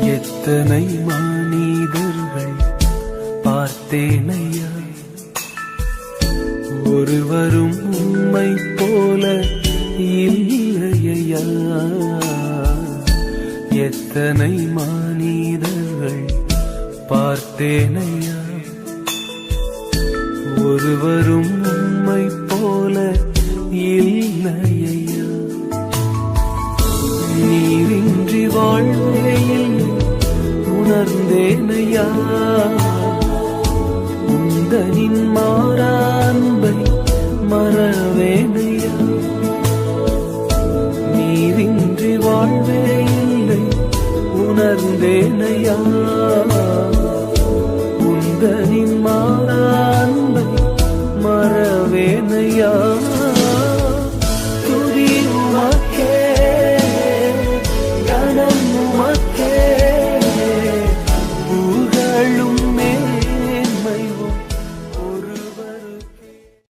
எத்தனை மனிதர்கள் பார்த்தேனையா, ஒருவரும் உம்மை போல இல்லையா. எத்தனை மனிதர்கள் பார்த்தேனையா, ஒருவரும் உம்மை போல இல்லையா. நீரின்றி வாழ்வேயில் உணர்ந்தேனையா, உந்தனின் மாறான்பை மறவேனையா. நீரின்றி வாழ்வே இல்லை உணர்ந்தேனையா, உந்தனின் மாறான்பை மறவேனையா.